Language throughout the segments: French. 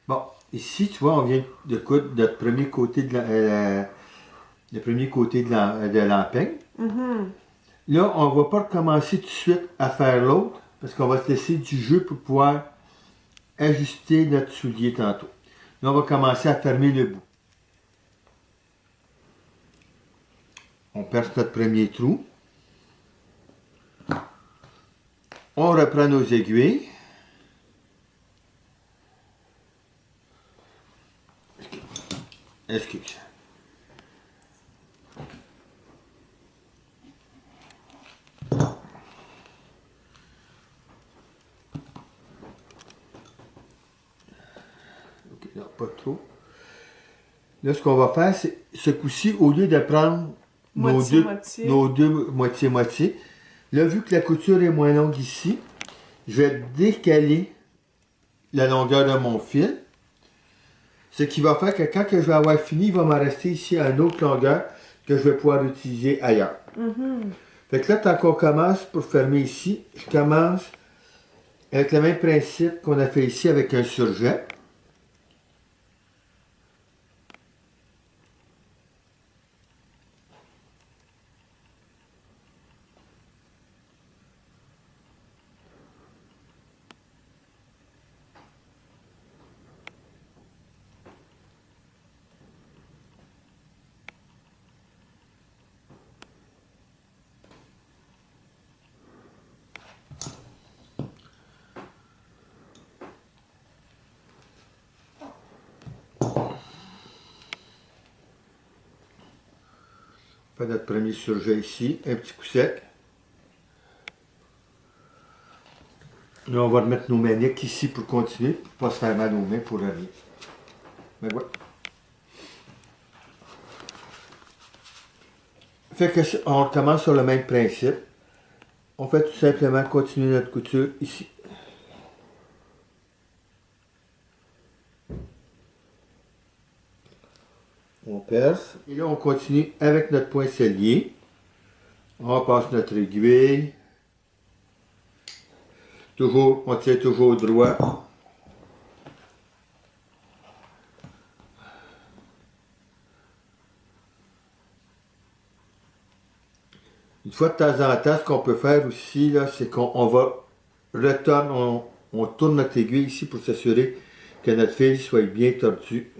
Bon, ici, tu vois, on vient de coudre notre premier côté de le premier côté de l'empeigne. Là, on ne va pas recommencer tout de suite à faire l'autre, parce qu'on va se laisser du jeu pour pouvoir ajuster notre soulier tantôt. Là, on va commencer à fermer le bout. On perce notre premier trou. On reprend nos aiguilles. Excuse. Ok, non, pas trop. Là, ce qu'on va faire, c'est ce coup-ci, au lieu de prendre nos deux moitié-moitié, là, vu que la couture est moins longue ici, je vais décaler la longueur de mon fil. Ce qui va faire que quand je vais avoir fini, il va m'en rester ici à une autre longueur que je vais pouvoir utiliser ailleurs. Fait que là, tant qu'on commence pour fermer ici, je commence avec le même principe qu'on a fait ici avec un surjet. On fait notre premier surjet ici, un petit coup sec. Là, on va remettre nos maniques ici pour continuer, pour ne pas se faire mal aux mains pour rien. Mais ouais. Fait que on recommence sur le même principe. On fait tout simplement continuer notre couture ici. On perce. Et là, on continue avec notre poinçonnier. On passe notre aiguille. Toujours, on tient toujours droit. Une fois de temps en temps, ce qu'on peut faire aussi, là, c'est qu'on va retourner, on tourne notre aiguille ici pour s'assurer que notre fil soit bien tordu,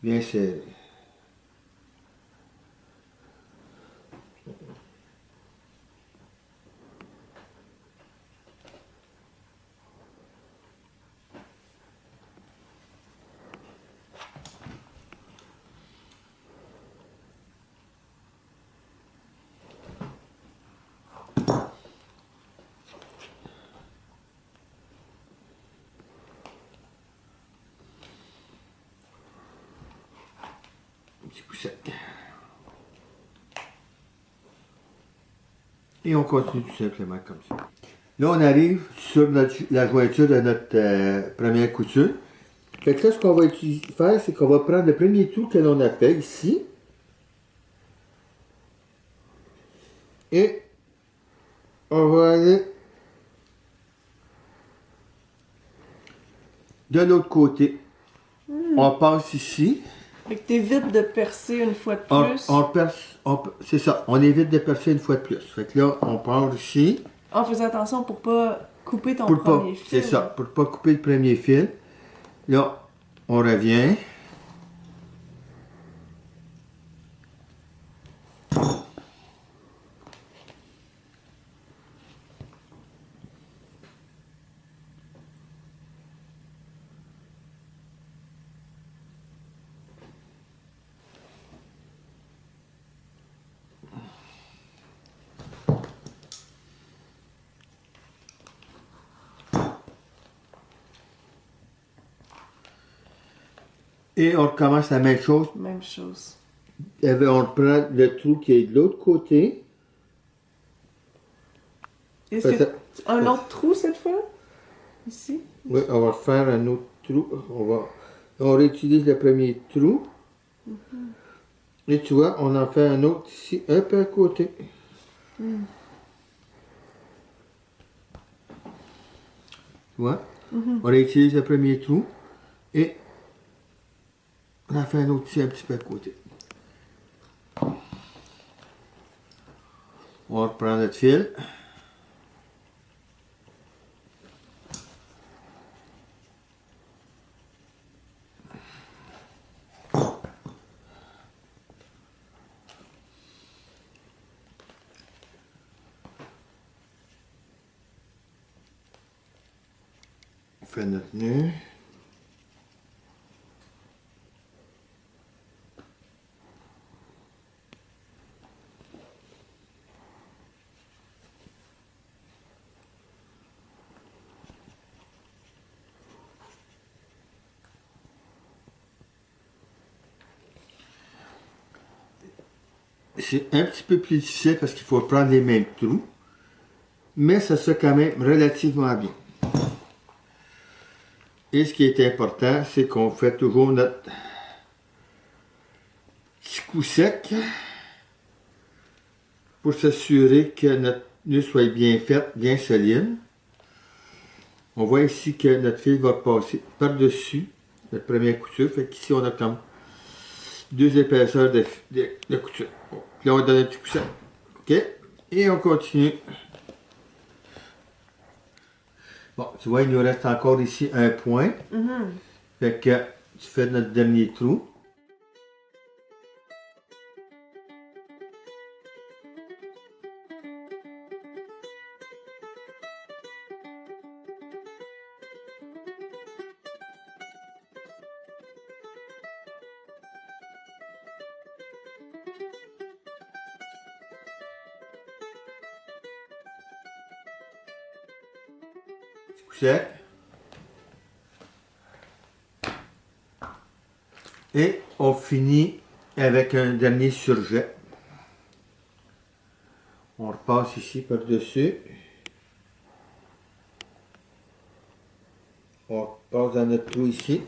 bien serré. Un petit coup sec. Et on continue tout simplement comme ça. Là, on arrive sur la jointure de notre première couture. Fait que là, ce qu'on va faire, c'est qu'on va prendre le premier trou que l'on a fait ici. Et on va aller de l'autre côté. On passe ici. Fait que t'évites de percer une fois de plus. On perce, c'est ça, on évite de percer une fois de plus. Fait que là, on part ici. En faisant attention pour pas couper ton premier fil. C'est ça, pour pas couper le premier fil. Là, on revient. Et on recommence la même chose. Même chose. On reprend le trou qui est de l'autre côté. Est-ce que un autre trou cette fois? Ici? Oui, on va refaire un autre trou. On réutilise le premier trou. Et tu vois, on en fait un autre ici, un peu à côté. Tu vois? On réutilise le premier trou. Et on en fait un autre ici un petit peu à côté. On reprend notre fil. On fait notre nœud. C'est un petit peu plus difficile parce qu'il faut prendre les mêmes trous, mais ça se fait quand même relativement bien. Et ce qui est important, c'est qu'on fait toujours notre petit coup sec pour s'assurer que notre nœud soit bien fait, bien solide. On voit ici que notre fil va passer par-dessus notre première couture. Fait qu'ici, on a comme 2 épaisseurs de couture. Bon. Là, on va donner un petit coup sec. OK? Et on continue. Bon, tu vois, il nous reste encore ici un point. Fait que tu fais notre dernier trou. Petit coup sec. Et on finit avec un dernier surjet. On repasse ici par-dessus. On repasse dans notre trou ici.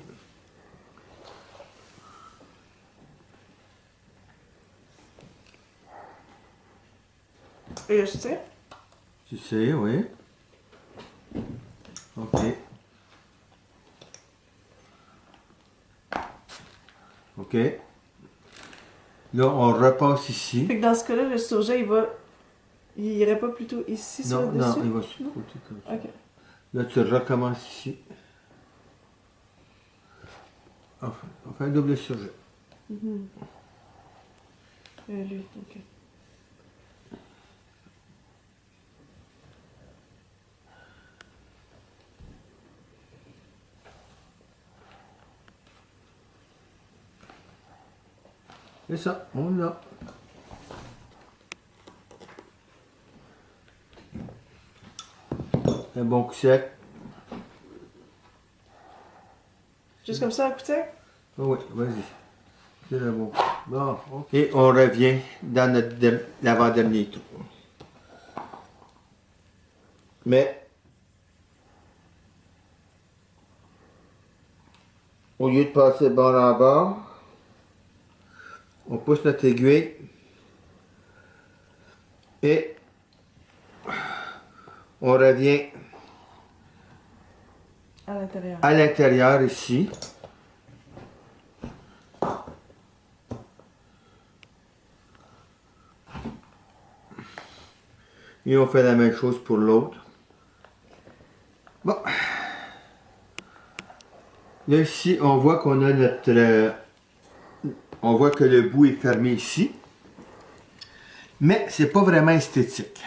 Et je sais. Tu sais, oui. OK. OK. Là, on repasse ici. Fait que dans ce cas-là, le surjet, il irait pas plutôt ici, sur le Non, dessus? il va sur le côté comme ça. Ok. Là, tu recommences ici. Enfin, on fait un double surjet. Lui, ok. C'est ça, on l'a. Un bon coup sec. Juste comme ça, un coup de sec? Oh oui, vas-y. C'est le bon. Bon, OK. Et on revient dans notre l'avant-dernier trou. Mais, au lieu de passer bord en bord, on pousse notre aiguille et on revient À l'intérieur. à l'intérieur ici. Et on fait la même chose pour l'autre. Bon. Là, ici, on voit qu'on a notre... on voit que le bout est fermé ici. Mais c'est pas vraiment esthétique.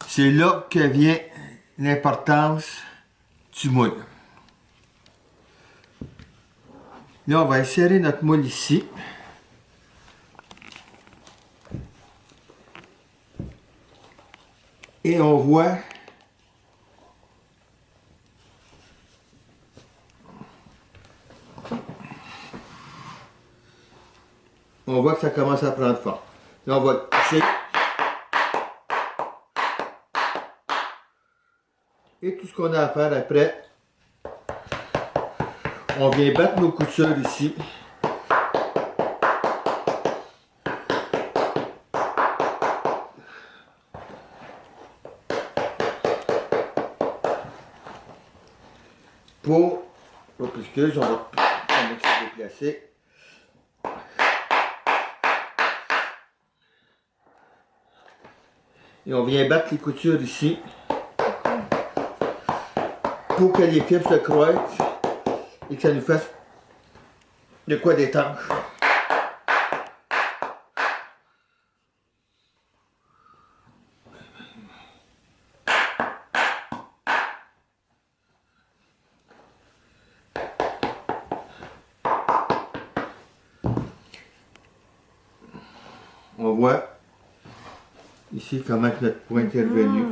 C'est là que vient l'importance du moule. Là, on va insérer notre moule ici. Et on voit que ça commence à prendre forme. Là, on va pousser. Et tout ce qu'on a à faire après, on vient battre nos coutures ici. Pour Pas plus que, on va se déplacer. Et on vient battre les coutures ici pour que les fibres se croisent et que ça nous fasse de quoi d'étanche. On voit ici comment notre point est revenu.